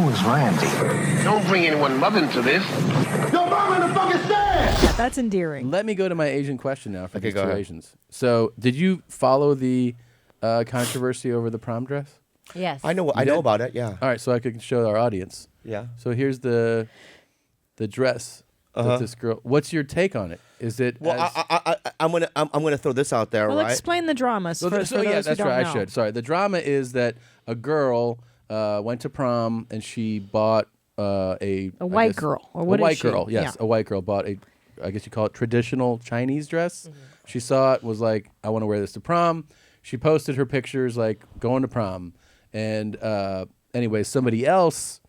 Who is Randy? Don't bring anyone mother into this. Your mom in the fucking stand! Yeah, that's endearing. Let me go to my Asian question now for these two ahead. Asians. So, did you follow the controversy over the prom dress? Yes. I know about it. Yeah. All right, so I could show our audience. Yeah. So here's the dress that this girl. What's your take on it? Is it? Well, as, I'm gonna throw this out there, Well, right? explain the dramas for those yeah, who that's don't right. know. I should. Sorry. The drama is that a girl went to prom and she bought a white girl, or what a is white she? girl. Yes, Yeah. a white girl bought a. I guess you call it traditional Chinese dress. She saw it, was like, I want to wear this to prom. She posted her pictures like going to prom, and anyway, somebody else,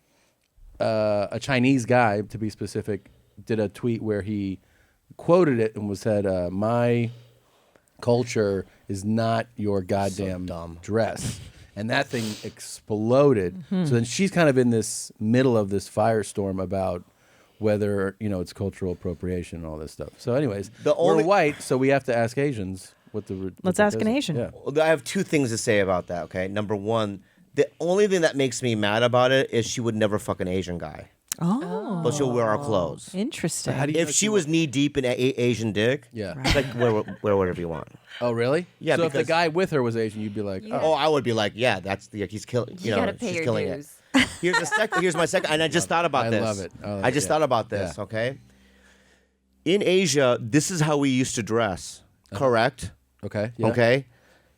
a Chinese guy to be specific, did a tweet where he quoted it and was said, "My culture is not your goddamn dress." And that thing exploded. So then she's kind of in this middle of this firestorm about whether, it's cultural appropriation and all this stuff. So anyways, we're white, so we have to ask Asians what the... Let's ask an Asian. Yeah. I have two things to say about that, okay? Number one, the only thing that makes me mad about it is she would never fuck an Asian guy. Oh. But she'll wear our clothes. Interesting. How do you know If she was knee deep in Asian dick, Yeah. it's like wear whatever you want. Oh, really? Yeah, So if the because- guy with her was Asian, you'd be like, Oh, I would be like, yeah, that's he's killing. You gotta pay she's your killing dues. it. Here's my second, and I just thought about I this. love it. I love I it, just yeah. thought about this. Yeah. Okay. In Asia, this is how we used to dress. Correct. Okay. Yeah. Okay.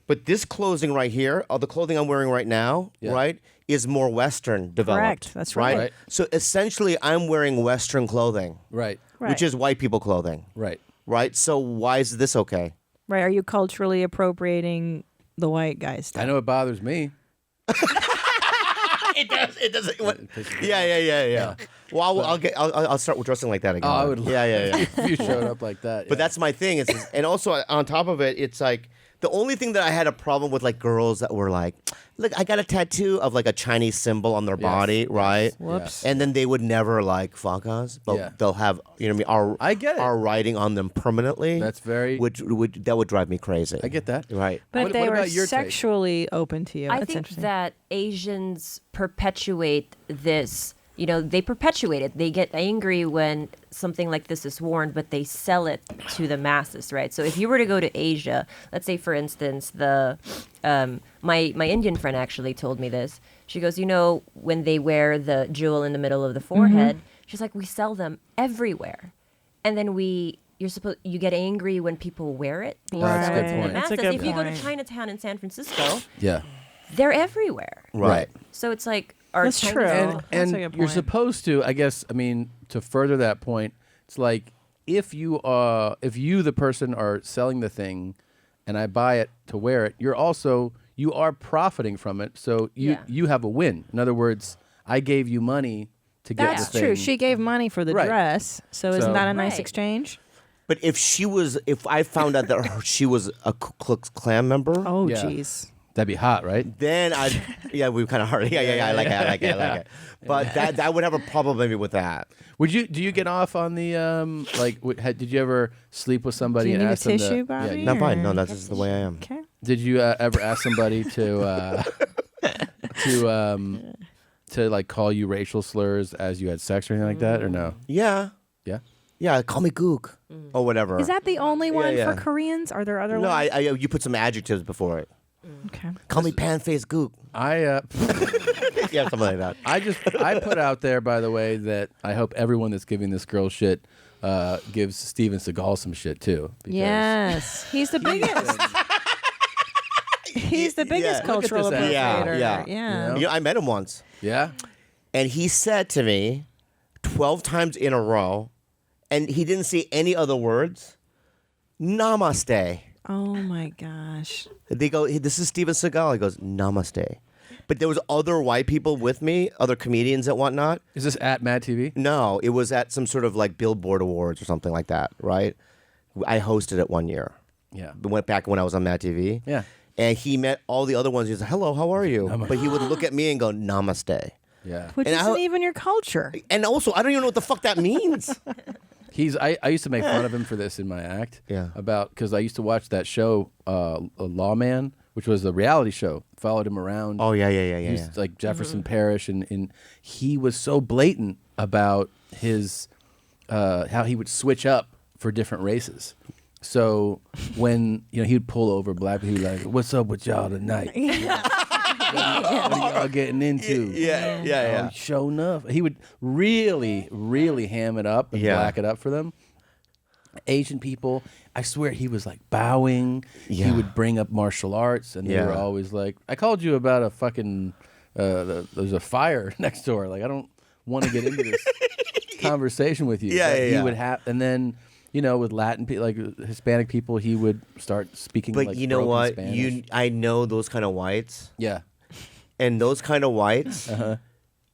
But this clothing right here, the clothing I'm wearing right now, Yeah. right, is more Western developed. Correct. That's right. Right. So essentially, I'm wearing Western clothing, Right. which is white people clothing, Right. right? So why is this okay? Right. Are you culturally appropriating the white guy stuff? I know it bothers me. It does. It does. Yeah. Well, I'll start dressing like that again. Oh, I would love Yeah. if you showed up like that. But that's my thing. And also on top of it, it's like the only thing that I had a problem with, like girls that were like, look, I got a tattoo of like a Chinese symbol on their body, right? Whoops. And then they would never like fuck us, but Yeah. they'll have I get it. our writing on them permanently. That's very- which would drive me crazy. I get that. Right. But What- if they what were about your take? sexually open to you, I that's think interesting. that Asians perpetuate this. They perpetuate it. They get angry when something like this is worn, but they sell it to the masses, right? So if you were to go to Asia, let's say, for instance, my Indian friend actually told me this. She goes, when they wear the jewel in the middle of the forehead, she's like, we sell them everywhere, and then you get angry when people wear it. because That's a good it's in the point. That's a masses. good If you go to point. Chinatown in San Francisco, Yeah. they're everywhere. Right. So it's like our That's Chinese true. people- That's And a good you're point. supposed to, I guess, to further that point, it's like if you the person are selling the thing and I buy it to wear it, you are profiting from it. So you have a win. In other words, I gave you money to get That's the thing. true. She gave money for the Right. dress, so isn't that a nice Right. exchange? But if I found out that she was a Ku Klux Klan member, Oh, Yeah. jeez. That'd be hot, right? then we kind of hard. Yeah. I like it. But that would have a problem maybe with that. Do you get off on the did you ever sleep with somebody Do you and need a ask them tissue, to, Bobby? No, fine. No, Or- that's just the way I am. Okay. Did you ever ask somebody to to like call you racial slurs as you had sex or anything like that, or no? Yeah. Yeah. Call me gook or whatever. Is that the only one yeah. for Koreans? Are there other No, ones? you put some adjectives before it. Okay. Call me pan-faced gook. I Yeah, something like that. I put out there, by the way, that I hope everyone that's giving this girl shit gives Steven Seagal some shit too. because Yes, he's the biggest. He's the biggest Look at cultural this ass. appropriator. Yeah. Yeah. You know? I met him once, Yeah. and he said to me 12 times in a row, and he didn't say any other words, namaste. Oh my gosh. They go, "Hey, this is Steven Seagal." He goes, namaste. But there was other white people with me, other comedians and whatnot. Is this at Mad TV? No, it was at some sort of like Billboard Awards or something like that, right? I hosted it one year. Yeah. Went back when I was on Mad TV. Yeah. And he met all the other ones. He was like, hello, how are you? But he would look at me and go, namaste. Yeah. Which And isn't even your culture. And also, I don't even know what the fuck that means. I used to make fun of him for this in my act. Yeah. Because I used to watch that show, Lawman, which was a reality show. Followed him around. Oh yeah. He was like Jefferson Parish, and he was so blatant about his how he would switch up for different races. So when he would pull over black people, he would like, "What's up with y'all tonight? What are y'all getting into?" Yeah. Show enough. He would really, really ham it up and black it up for them. Asian people, I swear he was like bowing. Yeah. He would bring up martial arts, and they were always like, "I called you about a fucking there's a fire next door. Like I don't want to get into this conversation with you." He would have, and then with Latin people, like Hispanic people, he would start speaking. But like you know broken what? Spanish. I know those kind of whites. Yeah. And those kind of whites,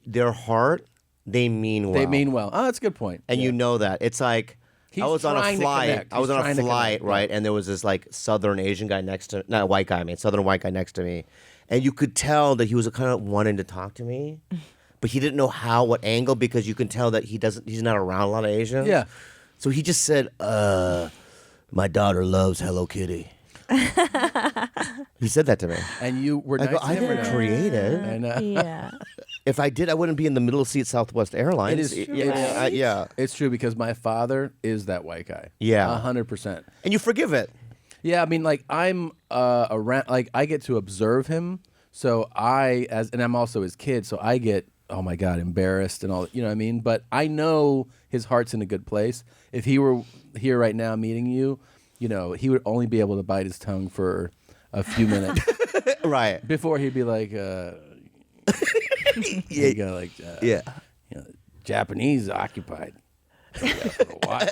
their heart, they mean well. They mean well. Oh, that's a good point. And yeah. you know that. It's like He's I was on a trying to flight. connect. I was He's on a trying to flight, connect, right? And there was this like Southern Asian guy next to, not a white guy, I mean, Southern white guy next to me. And you could tell that he was kind of wanting to talk to me, but he didn't know what angle, because you can tell that he's not around a lot of Asians. Yeah. So he just said, my daughter loves Hello Kitty. He said that to me. And you were I nice go, to I him or didn't no? create it. And, Yeah. If I did, I wouldn't be in the middle seat Southwest Airlines. It is true. Yeah. It's true because my father is that white guy. Yeah. 100%. And you forgive it. Yeah, I mean, like I'm around, like I get to observe him, so and I'm also his kid, so I get, oh my God, embarrassed and all, you know what I mean? But I know his heart's in a good place. If he were here right now meeting you, he would only be able to bite his tongue for a few minutes. Right. Before he'd be like, you go like, Japanese occupied. For a while.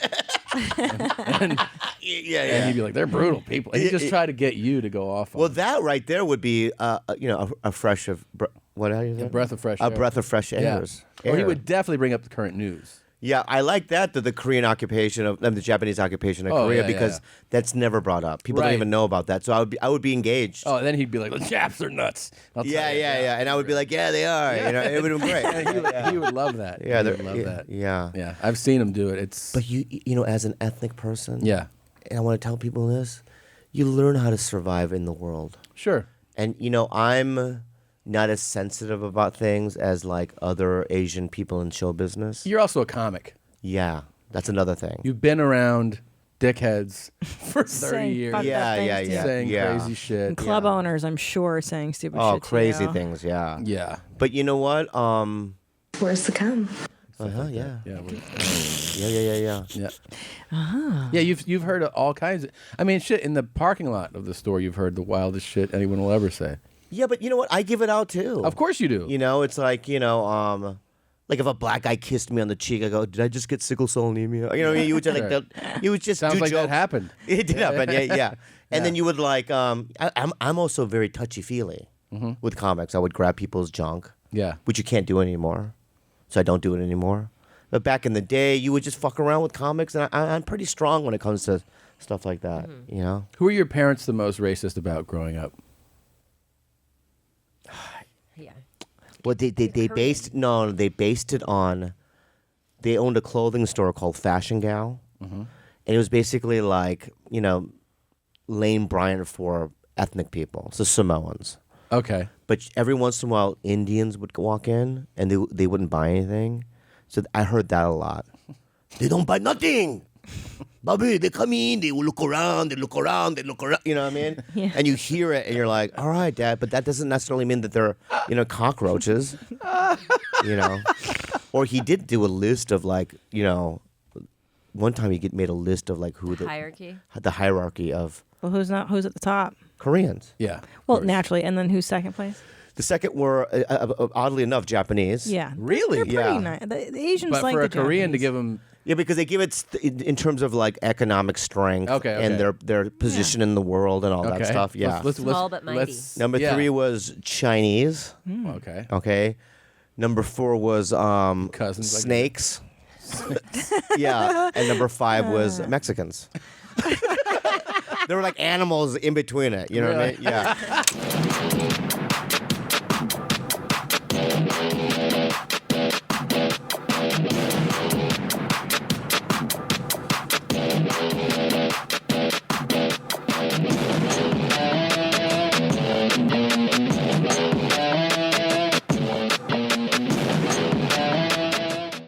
and he'd be like, they're brutal people. And he'd just try to get you to go off on Well, that right there would be, a fresh of, what are you saying? a breath of fresh air. A breath of fresh air. Or he would definitely bring up the current news. Yeah, I like that, the Korean occupation of the Japanese occupation of Korea, because that's never brought up. People don't even know about that. So I would be engaged. Oh, and then he'd be like, the Japs are nuts. I'll tell you. And I would be like, yeah, they are. It would have been great. He would love that. Yeah, he would love that. Yeah. Yeah, I've seen him do it. It's But as an ethnic person, yeah, and I want to tell people this, you learn how to survive in the world. sure. And I'm not as sensitive about things as like other Asian people in show business. You're also a comic. Yeah, that's another thing. You've been around dickheads for 30 Saying years. fucked up things to you. Saying crazy shit. And club owners, I'm sure, are saying stupid shit. Oh, crazy to you. things, yeah. Yeah. But you know what? Where's the cum? Yeah. Yeah. Yeah. Yeah. Yeah, you've heard all kinds of, I mean, shit, in the parking lot of the store, you've heard the wildest shit anyone will ever say. Yeah, but you know what? I give it out too. Of course you do. It's like, like if a black guy kissed me on the cheek, I go, did I just get sickle cell anemia? You would just like that. You would just Sounds do like jokes. that happened. It did happen, yeah. And then you would like, I'm also very touchy-feely with comics. I would grab people's junk. Yeah. Which you can't do anymore. So I don't do it anymore. But back in the day, you would just fuck around with comics, and I'm pretty strong when it comes to stuff like that, Who are your parents the most racist about growing up? Yeah. Well, they based it on, they owned a clothing store called Fashion Gal, and it was basically like Lane Bryant for ethnic people, so Samoans. Okay. But every once in a while, Indians would walk in and they wouldn't buy anything, so I heard that a lot. They don't buy nothing. Bobby, they come in, they will look around, they look around. You know what I mean? Yeah. And you hear it, and you're like, all right, Dad, but that doesn't necessarily mean that they're, cockroaches. Or he did do a list of like, one time he made a list of like who the hierarchy of Well, who's at the top? Koreans. Yeah. Well, naturally. And then who's second place? The second were, oddly enough, Japanese. Yeah. Really? They're pretty Yeah. nice. The Asians But like for the a Korean to Japanese. give him, Yeah, because they give it in terms of like economic strength and their position in the world and all that stuff. Yeah. Small but mighty. Number 3 was Chinese. Okay. Okay. Number 4 was Cousins, like snakes. Yeah. And number 5 was Mexicans. There were like animals in between it. You know what I mean? Yeah.